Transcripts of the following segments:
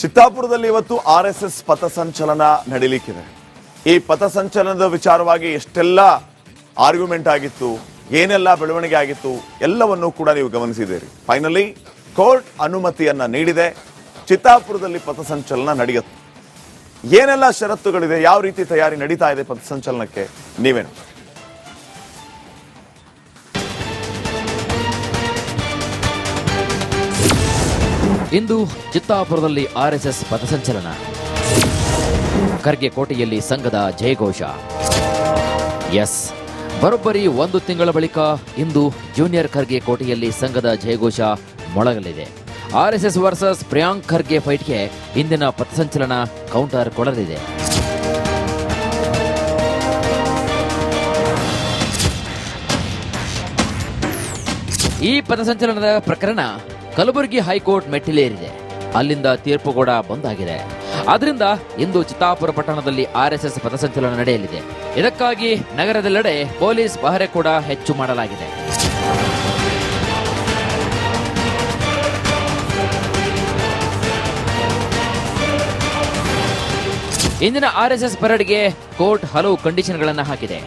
ಚಿತ್ತಾಪುರದಲ್ಲಿ ಇವತ್ತು ಆರ್ಎಸ್ಎಸ್ ಪಥಸಂಚಲನ ನಡೀಲಿಕ್ಕಿದೆ. ಈ ಪಥಸಂಚಲನದ ವಿಚಾರವಾಗಿ ಎಷ್ಟೆಲ್ಲ ಆರ್ಗ್ಯುಮೆಂಟ್ ಆಗಿತ್ತು, ಏನೆಲ್ಲ ಬೆಳವಣಿಗೆ ಆಗಿತ್ತು ಎಲ್ಲವನ್ನೂ ಕೂಡ ನೀವು ಗಮನಿಸಿದ್ದೀರಿ. ಫೈನಲಿ ಕೋರ್ಟ್ ಅನುಮತಿಯನ್ನ ನೀಡಿದೆ. ಚಿತ್ತಾಪುರದಲ್ಲಿ ಪಥಸಂಚಲನ ನಡೆಯುತ್ತೆ. ಏನೆಲ್ಲ ಷರತ್ತುಗಳಿದೆ, ಯಾವ ರೀತಿ ತಯಾರಿ ನಡೀತಾ ಇದೆ ಪಥಸಂಚಲನಕ್ಕೆ, ನೀವೇನು? ಇಂದು ಚಿತ್ತಾಪುರದಲ್ಲಿ ಆರ್ಎಸ್ಎಸ್ ಪಥಸಂಚಲನ. ಖರ್ಗೆ ಕೋಟೆಯಲ್ಲಿ ಸಂಘದ ಜಯಘೋಷ. ಎಸ್, ಬರೋಬ್ಬರಿ 1 ತಿಂಗಳ ಬಳಿಕ ಇಂದು ಜೂನಿಯರ್ ಖರ್ಗೆ ಕೋಟೆಯಲ್ಲಿ ಸಂಘದ ಜಯಘೋಷ ಮೊಳಗಲಿದೆ. ಆರ್ಎಸ್ಎಸ್ ವರ್ಸಸ್ ಪ್ರಿಯಾಂಕ್ ಖರ್ಗೆ ಫೈಟ್ಗೆ ಇಂದಿನ ಪಥಸಂಚಲನ ಕೌಂಟರ್ ಕೊಡಲಿದೆ. ಈ ಪಥಸಂಚಲನದ ಪ್ರಕರಣ ಕಲಬುರಗಿ ಹೈಕೋರ್ಟ್ ಮೆಟ್ಟಿಲೇರಿದೆ. ಅಲ್ಲಿಂದ ತೀರ್ಪು ಕೂಡ ಬಂದಾಗಿದೆ. ಆದ್ರಿಂದ ಇಂದು ಚಿತ್ತಾಪುರ ಪಟ್ಟಣದಲ್ಲಿ ಆರ್ಎಸ್ಎಸ್ ಪಥಸಂಚಲನ ನಡೆಯಲಿದೆ. ಇದಕ್ಕಾಗಿ ನಗರದೆಲ್ಲೆಡೆ ಪೊಲೀಸ್ ಪಹರೆ ಕೂಡ ಹೆಚ್ಚು ಮಾಡಲಾಗಿದೆ. ಇಂದಿನ ಆರ್ಎಸ್ಎಸ್ ಪರೇಡ್ಗೆ ಕೋರ್ಟ್ ಹಲವು ಕಂಡೀಷನ್ಗಳನ್ನು ಹಾಕಿದೆ.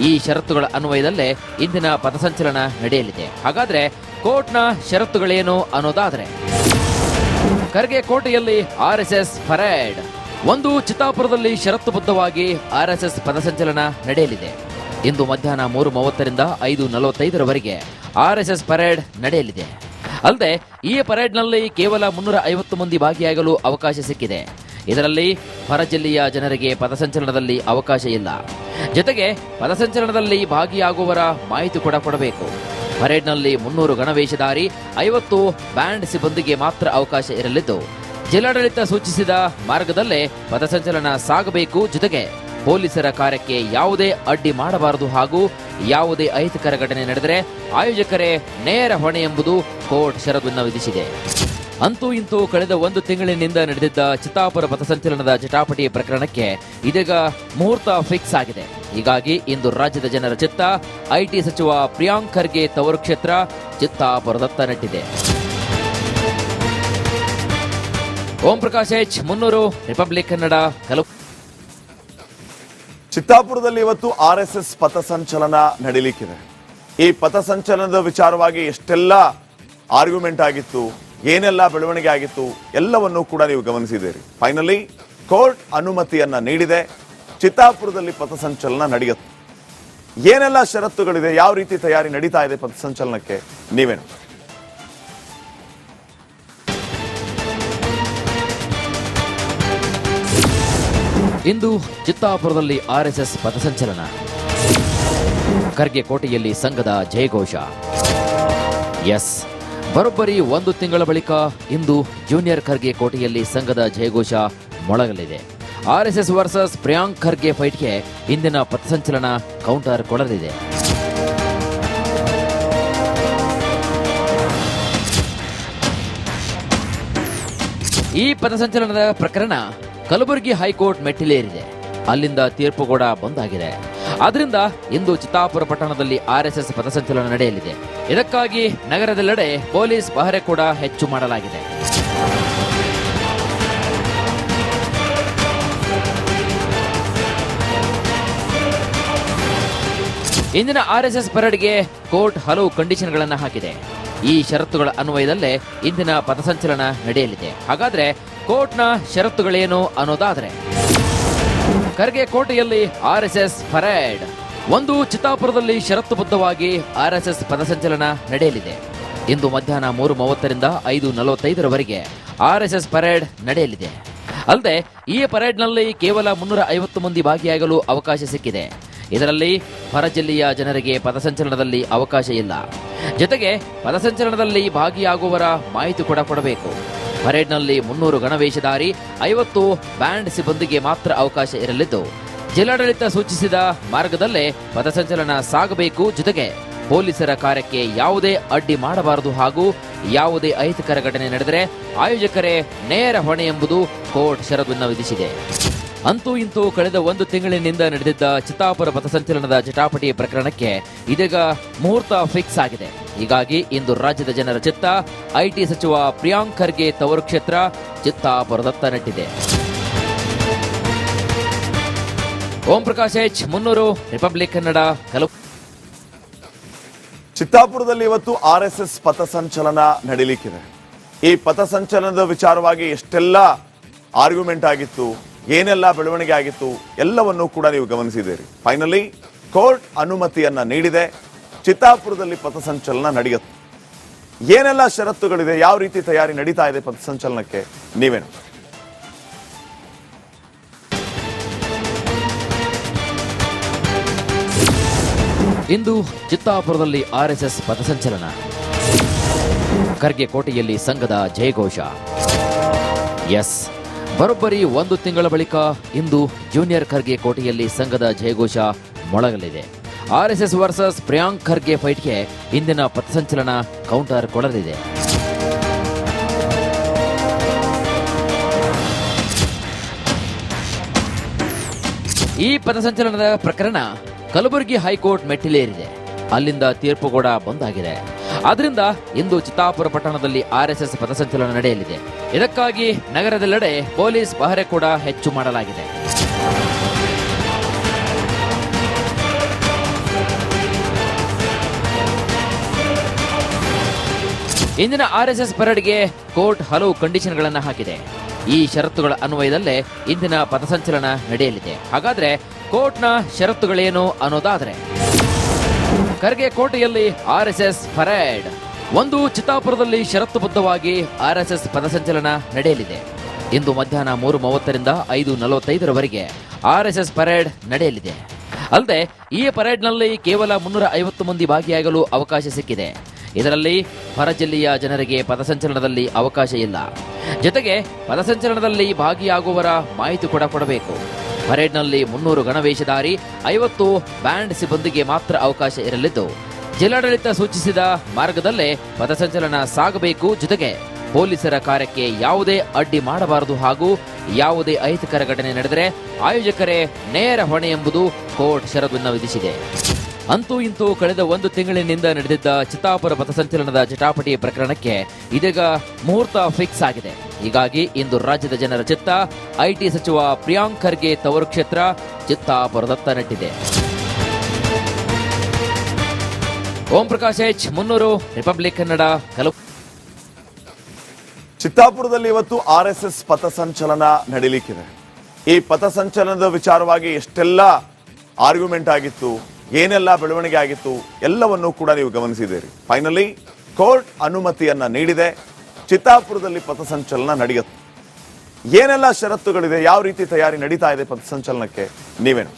ಈ ಷರತ್ತುಗಳ ಅನ್ವಯದಲ್ಲೇ ಇಂದಿನ ಪಥಸಂಚಲನ ನಡೆಯಲಿದೆ. ಹಾಗಾದ್ರೆ ಕೋರ್ಟ್ನ ಷರತ್ತುಗಳೇನು ಅನ್ನೋದಾದ್ರೆ, ಖರ್ಗೆ ಕೋಟೆಯಲ್ಲಿ ಆರ್ಎಸ್ಎಸ್ ಪರೇಡ್. ಒಂದು, ಚಿತ್ತಾಪುರದಲ್ಲಿ ಷರತ್ತುಬದ್ಧವಾಗಿ ಆರ್ಎಸ್ಎಸ್ ಪಥಸಂಚಲನ ನಡೆಯಲಿದೆ. ಇಂದು ಮಧ್ಯಾಹ್ನ 3:30ರಿಂದ 5:45ರವರೆಗೆ ಆರ್ಎಸ್ಎಸ್ ಪರೇಡ್ ನಡೆಯಲಿದೆ. ಅಲ್ಲದೆ ಈ ಪರೇಡ್ನಲ್ಲಿ ಕೇವಲ 350 ಮಂದಿ ಭಾಗಿಯಾಗಲು ಅವಕಾಶ ಸಿಕ್ಕಿದೆ. ಇದರಲ್ಲಿ ಹೊರ ಜಿಲ್ಲೆಯ ಜನರಿಗೆ ಪಥಸಂಚಲನದಲ್ಲಿ ಅವಕಾಶ ಇಲ್ಲ. ಜೊತೆಗೆ ಪಥಸಂಚಲನದಲ್ಲಿ ಭಾಗಿಯಾಗುವವರ ಮಾಹಿತಿ ಕೂಡ ಕೊಡಬೇಕು. ಪರೇಡ್ನಲ್ಲಿ 300 ಗಣವೇಷಧಾರಿ, 50 ಬ್ಯಾಂಡ್ ಸಿಬ್ಬಂದಿಗೆ ಮಾತ್ರ ಅವಕಾಶ ಇರಲಿದ್ದು, ಜಿಲ್ಲಾಡಳಿತ ಸೂಚಿಸಿದ ಮಾರ್ಗದಲ್ಲೇ ಪಥಸಂಚಲನ ಸಾಗಬೇಕು. ಜೊತೆಗೆ ಪೊಲೀಸರ ಕಾರ್ಯಕ್ಕೆ ಯಾವುದೇ ಅಡ್ಡಿ ಮಾಡಬಾರದು ಹಾಗೂ ಯಾವುದೇ ಅಹಿತಕರ ಘಟನೆ ನಡೆದರೆ ಆಯೋಜಕರೇ ನೇರ ಹೊಣೆ ಎಂಬುದು ಕೋರ್ಟ್ ಷರತ್ತನ್ನು ವಿಧಿಸಿದೆ. ಅಂತೂ ಇಂತೂ ಕಳೆದ 1 ತಿಂಗಳಿನಿಂದ ನಡೆದಿದ್ದ ಚಿತ್ತಾಪುರ ಪಥಸಂಚಲನದ ಜಟಾಪಟಿ ಪ್ರಕರಣಕ್ಕೆ ಇದೀಗ ಮುಹೂರ್ತ ಫಿಕ್ಸ್ ಆಗಿದೆ. ಹೀಗಾಗಿ ಇಂದು ರಾಜ್ಯದ ಜನರ ಚಿತ್ತ ಐಟಿ ಸಚಿವ ಪ್ರಿಯಾಂಕ್ ಖರ್ಗೆ ತವರು ಕ್ಷೇತ್ರ ಚಿತ್ತಾಪುರದತ್ತ ನೆಟ್ಟಿದೆ. ಓಂ ಪ್ರಕಾಶ್ ಎಚ್, ಮುನ್ನೂರು, ರಿಪಬ್ಲಿಕ್ ಕನ್ನಡ, ಚಿತ್ತಾಪುರದಲ್ಲಿ ಇವತ್ತು ಆರ್ಎಸ್ಎಸ್ ಪಥಸಂಚಲನ ನಡೀಲಿಕ್ಕಿದೆ. ಈ ಪಥಸಂಚಲನದ ವಿಚಾರವಾಗಿ ಎಷ್ಟೆಲ್ಲ ಆರ್ಗ್ಯುಮೆಂಟ್ ಆಗಿತ್ತು, ಏನೆಲ್ಲ ಬೆಳವಣಿಗೆ ಆಗಿತ್ತು ಎಲ್ಲವನ್ನೂ ಕೂಡ ನೀವು ಗಮನಿಸಿದ್ದೀರಿ. ಫೈನಲಿ ಕೋರ್ಟ್ ಅನುಮತಿಯನ್ನ ನೀಡಿದೆ. ಚಿತ್ತಾಪುರದಲ್ಲಿ ಪಥಸಂಚಲನ ನಡೆಯುತ್ತೆ. ಏನೆಲ್ಲ ಷರತ್ತುಗಳಿದೆ, ಯಾವ ರೀತಿ ತಯಾರಿ ನಡೀತಾ ಇದೆ ಪಥಸಂಚಲನಕ್ಕೆ, ನೀವೇನು? ಇಂದು ಚಿತ್ತಾಪುರದಲ್ಲಿ ಆರ್ಎಸ್ಎಸ್ ಪಥಸಂಚಲನ. ಖರ್ಗೆ ಕೋಟೆಯಲ್ಲಿ ಸಂಘದ ಜಯಘೋಷ. ಎಸ್, ಬರೋಬ್ಬರಿ 1 ತಿಂಗಳ ಬಳಿಕ ಇಂದು ಜೂನಿಯರ್ ಖರ್ಗೆ ಕೋಟೆಯಲ್ಲಿ ಸಂಘದ ಜಯಘೋಷ ಮೊಳಗಲಿದೆ. ಆರ್ಎಸ್ಎಸ್ ವರ್ಸಸ್ ಪ್ರಿಯಾಂಕ್ ಖರ್ಗೆ ಫೈಟ್ಗೆ ಇಂದಿನ ಪಥಸಂಚಲನ ಕೌಂಟರ್ ಕೊಡಲಿದೆ. ಈ ಪಥಸಂಚಲನದ ಪ್ರಕರಣ ಕಲಬುರಗಿ ಹೈಕೋರ್ಟ್ ಮೆಟ್ಟಿಲೇರಿದೆ. ಅಲ್ಲಿಂದ ತೀರ್ಪು ಕೂಡ ಬಂದಾಗಿದೆ. ಆದ್ರಿಂದ ಇಂದು ಚಿತ್ತಾಪುರ ಪಟ್ಟಣದಲ್ಲಿ ಆರ್ಎಸ್ಎಸ್ ಪಥಸಂಚಲನ ನಡೆಯಲಿದೆ. ಇದಕ್ಕಾಗಿ ನಗರದೆಲ್ಲೆಡೆ ಪೊಲೀಸ್ ಪಹರೆ ಕೂಡ ಹೆಚ್ಚು ಮಾಡಲಾಗಿದೆ. ಇಂದಿನ ಆರ್ಎಸ್ಎಸ್ ಪರೇಡ್ಗೆ ಕೋರ್ಟ್ ಹಲವು ಕಂಡೀಷನ್ಗಳನ್ನು ಹಾಕಿದೆ. ಈ ಷರತ್ತುಗಳ ಅನ್ವಯದಲ್ಲೇ ಇಂದಿನ ಪಥಸಂಚಲನ ನಡೆಯಲಿದೆ. ಹಾಗಾದ್ರೆ ಕೋರ್ಟ್ನ ಷರತ್ತುಗಳೇನು ಅನ್ನೋದಾದ್ರೆ, ಖರ್ಗೆ ಕೋಟೆಯಲ್ಲಿ ಆರ್ಎಸ್ಎಸ್ ಪರೇಡ್. ಒಂದು, ಚಿತ್ತಾಪುರದಲ್ಲಿ ಷರತ್ತುಬದ್ಧವಾಗಿ ಆರ್ಎಸ್ಎಸ್ ಪಥಸಂಚಲನ ನಡೆಯಲಿದೆ. ಇಂದು ಮಧ್ಯಾಹ್ನ 3:30ರಿಂದ 5:45ರವರೆಗೆ ಆರ್ಎಸ್ಎಸ್ ಪರೇಡ್ ನಡೆಯಲಿದೆ. ಅಲ್ಲದೆ ಈ ಪರೇಡ್ನಲ್ಲಿ ಕೇವಲ 350 ಮಂದಿ ಭಾಗಿಯಾಗಲು ಅವಕಾಶ ಸಿಕ್ಕಿದೆ. ಇದರಲ್ಲಿ ಹೊರ ಜಿಲ್ಲೆಯ ಜನರಿಗೆ ಪಥಸಂಚಲನದಲ್ಲಿ ಅವಕಾಶ ಇಲ್ಲ. ಜೊತೆಗೆ ಪಥಸಂಚಲನದಲ್ಲಿ ಭಾಗಿಯಾಗುವವರ ಮಾಹಿತಿ ಕೂಡ ಕೊಡಬೇಕು. ಪರೇಡ್ನಲ್ಲಿ 300 ಗಣವೇಷಧಾರಿ, 50 ಬ್ಯಾಂಡ್ ಸಿಬ್ಬಂದಿಗೆ ಮಾತ್ರ ಅವಕಾಶ ಇರಲಿದ್ದು, ಜಿಲ್ಲಾಡಳಿತ ಸೂಚಿಸಿದ ಮಾರ್ಗದಲ್ಲೇ ಪಥಸಂಚಲನ ಸಾಗಬೇಕು. ಜೊತೆಗೆ ಪೊಲೀಸರ ಕಾರ್ಯಕ್ಕೆ ಯಾವುದೇ ಅಡ್ಡಿ ಮಾಡಬಾರದು ಹಾಗೂ ಯಾವುದೇ ಅಹಿತಕರ ಘಟನೆ ನಡೆದರೆ ಆಯೋಜಕರೇ ನೇರ ಹೊಣೆ ಎಂಬುದು ಕೋರ್ಟ್ ಷರತ್ತನ್ನು ವಿಧಿಸಿದೆ. ಅಂತೂ ಇಂತೂ ಕಳೆದ ಒಂದು ತಿಂಗಳಿನಿಂದ ನಡೆದಿದ್ದ ಚಿತ್ತಾಪುರ ಪಥಸಂಚಲನದ ಜಟಾಪಟಿ ಪ್ರಕರಣಕ್ಕೆ ಇದೀಗ ಮುಹೂರ್ತ ಫಿಕ್ಸ್ ಆಗಿದೆ. ಹೀಗಾಗಿ ಇಂದು ರಾಜ್ಯದ ಜನರ ಚಿತ್ತ ಐಟಿ ಸಚಿವ ಪ್ರಿಯಾಂಕ್ ಖರ್ಗೆ ತವರು ಕ್ಷೇತ್ರ ಚಿತ್ತಾಪುರದತ್ತ ನೆಟ್ಟಿದೆ. ಓಂ ಪ್ರಕಾಶ್ ಎಚ್, ಮುನ್ನೂರು, ರಿಪಬ್ಲಿಕ್ ಕನ್ನಡ, ಚಿತ್ತಾಪುರದಲ್ಲಿ ಇವತ್ತು RSS ಪಥಸಂಚಲನ ನಡೀಲಿಕ್ಕಿದೆ. ಈ ಪಥಸಂಚಲನದ ವಿಚಾರವಾಗಿ ಎಷ್ಟೆಲ್ಲ ಆರ್ಗ್ಯುಮೆಂಟ್ ಆಗಿತ್ತು, ಏನೆಲ್ಲ ಬೆಳವಣಿಗೆ ಆಗಿತ್ತು, ಎಲ್ಲವನ್ನೂ ಕೂಡ ನೀವು ಗಮನಿಸಿದ್ದೀರಿ. ಫೈನಲಿ ಕೋರ್ಟ್ ಅನುಮತಿಯನ್ನ ನೀಡಿದೆ. ಚಿತ್ತಾಪುರದಲ್ಲಿ ಪಥಸಂಚಲನ ನಡೆಯುತ್ತೆ. ಏನೆಲ್ಲ ಷರತ್ತುಗಳಿದೆ, ಯಾವ ರೀತಿ ತಯಾರಿ ನಡೀತಾ ಇದೆ ಪಥಸಂಚಲನಕ್ಕೆ, ನೀವೇನು? ಇಂದು ಚಿತ್ತಾಪುರದಲ್ಲಿ RSS ಪಥಸಂಚಲನ. ಖರ್ಗೆ ಕೋಟೆಯಲ್ಲಿ ಸಂಘದ ಜಯಘೋಷ. ಎಸ್, ಬರೋಬ್ಬರಿ ಒಂದು ತಿಂಗಳ ಬಳಿಕ ಇಂದು ಜೂನಿಯರ್ ಖರ್ಗೆ ಕೋಟೆಯಲ್ಲಿ ಸಂಘದ ಜಯಘೋಷ ಮೊಳಗಲಿದೆ. RSS ವರ್ಸಸ್ ಪ್ರಿಯಾಂಕ್ ಖರ್ಗೆ ಫೈಟ್ಗೆ ಇಂದಿನ ಪಥಸಂಚಲನ ಕೌಂಟರ್ ಕೊಡಲಿದೆ. ಈ ಪಥಸಂಚಲನದ ಪ್ರಕರಣ ಕಲಬುರಗಿ ಹೈಕೋರ್ಟ್ ಮೆಟ್ಟಿಲೇರಿದೆ. ಅಲ್ಲಿಂದ ತೀರ್ಪು ಕೂಡ ಬಂದಾಗಿದೆ. ಆದ್ರಿಂದ ಇಂದು ಚಿತ್ತಾಪುರ ಪಟ್ಟಣದಲ್ಲಿ RSS ಪಥಸಂಚಲನ ನಡೆಯಲಿದೆ. ಇದಕ್ಕಾಗಿ ನಗರದೆಲ್ಲೆಡೆ ಪೊಲೀಸ್ ಪಹರೆ ಕೂಡ ಹೆಚ್ಚು ಮಾಡಲಾಗಿದೆ. ಇಂದಿನ RSS ಪರೇಡ್ಗೆ ಕೋರ್ಟ್ ಹಲವು ಕಂಡೀಷನ್ಗಳನ್ನು ಹಾಕಿದೆ. ಈ ಷರತ್ತುಗಳ ಅನ್ವಯದಲ್ಲೇ ಇಂದಿನ ಪಥಸಂಚಲನ ನಡೆಯಲಿದೆ. ಹಾಗಾದ್ರೆ ಕೋರ್ಟ್ನ ಷರತ್ತುಗಳೇನು ಅನ್ನೋದಾದ್ರೆ, ಖರ್ಗೆ ಕೋಟೆಯಲ್ಲಿ RSS ಪರೇಡ್. ಒಂದು, ಚಿತ್ತಾಪುರದಲ್ಲಿ ಷರತ್ತುಬದ್ಧವಾಗಿ RSS ಪಥಸಂಚಲನ ನಡೆಯಲಿದೆ. ಇಂದು ಮಧ್ಯಾಹ್ನ 3:30ರಿಂದ 5:45ರವರೆಗೆ RSS ಪರೇಡ್ ನಡೆಯಲಿದೆ. ಅಲ್ಲದೆ ಈ ಪರೇಡ್ನಲ್ಲಿ ಕೇವಲ 350 ಮಂದಿ ಭಾಗಿಯಾಗಲು ಅವಕಾಶ ಸಿಕ್ಕಿದೆ. ಇದರಲ್ಲಿ ಹೊರ ಜಿಲ್ಲೆಯ ಜನರಿಗೆ ಪಥಸಂಚಲನದಲ್ಲಿ ಅವಕಾಶ ಇಲ್ಲ. ಜೊತೆಗೆ ಪಥಸಂಚಲನದಲ್ಲಿ ಭಾಗಿಯಾಗುವವರ ಮಾಹಿತಿ ಕೂಡ ಕೊಡಬೇಕು. ಪರೇಡ್ನಲ್ಲಿ 300 ಗಣವೇಷಧಾರಿ, 50 ಬ್ಯಾಂಡ್ ಸಿಬ್ಬಂದಿಗೆ ಮಾತ್ರ ಅವಕಾಶ ಇರಲಿದ್ದು, ಜಿಲ್ಲಾಡಳಿತ ಸೂಚಿಸಿದ ಮಾರ್ಗದಲ್ಲೇ ಪಥಸಂಚಲನ ಸಾಗಬೇಕು. ಜೊತೆಗೆ ಪೊಲೀಸರ ಕಾರ್ಯಕ್ಕೆ ಯಾವುದೇ ಅಡ್ಡಿ ಮಾಡಬಾರದು ಹಾಗೂ ಯಾವುದೇ ಅಹಿತಕರ ಘಟನೆ ನಡೆದರೆ ಆಯೋಜಕರೇ ನೇರ ಹೊಣೆ ಎಂಬುದು ಕೋರ್ಟ್ ಷರತ್ತನ್ನು ವಿಧಿಸಿದೆ. ಅಂತೂ ಇಂತೂ ಕಳೆದ ಒಂದು ತಿಂಗಳಿನಿಂದ ನಡೆದಿದ್ದ ಚಿತ್ತಾಪುರ ಪಥಸಂಚಲನದ ಜಟಾಪಟಿ ಪ್ರಕರಣಕ್ಕೆ ಇದೀಗ ಮುಹೂರ್ತ ಫಿಕ್ಸ್ ಆಗಿದೆ. ಹೀಗಾಗಿ ಇಂದು ರಾಜ್ಯದ ಜನರ ಚಿತ್ತ ಐಟಿ ಸಚಿವ ಪ್ರಿಯಾಂಕ್ ಖರ್ಗೆ ತವರು ಕ್ಷೇತ್ರ ಚಿತ್ತಾಪುರದತ್ತ ನೆಟ್ಟಿದೆ. ಓಂ ಪ್ರಕಾಶ್ ಎಚ್, ಮುನ್ನೂರು, ರಿಪಬ್ಲಿಕ್ ಕನ್ನಡ, ಚಿತ್ತಾಪುರದಲ್ಲಿ ಇವತ್ತು RSS ಪಥಸಂಚಲನ ನಡೀಲಿಕ್ಕಿದೆ. ಈ ಪಥಸಂಚಲನದ ವಿಚಾರವಾಗಿ ಎಷ್ಟೆಲ್ಲ ಆರ್ಗ್ಯುಮೆಂಟ್ ಆಗಿತ್ತು, ಏನೆಲ್ಲ ಬೆಳವಣಿಗೆ ಆಗಿತ್ತು, ಎಲ್ಲವನ್ನೂ ಕೂಡ ನೀವು ಗಮನಿಸಿದ್ದೀರಿ. ಫೈನಲಿ ಕೋರ್ಟ್ ಅನುಮತಿಯನ್ನ ನೀಡಿದೆ. ಚಿತ್ತಾಪುರದಲ್ಲಿ ಪಥಸಂಚಲನ ನಡೆಯುತ್ತೆ. ಏನೆಲ್ಲ ಷರತ್ತುಗಳಿದೆ, ಯಾವ ರೀತಿ ತಯಾರಿ ನಡೀತಾ ಇದೆ ಪಥಸಂಚಲನಕ್ಕೆ, ನೀವೇನು?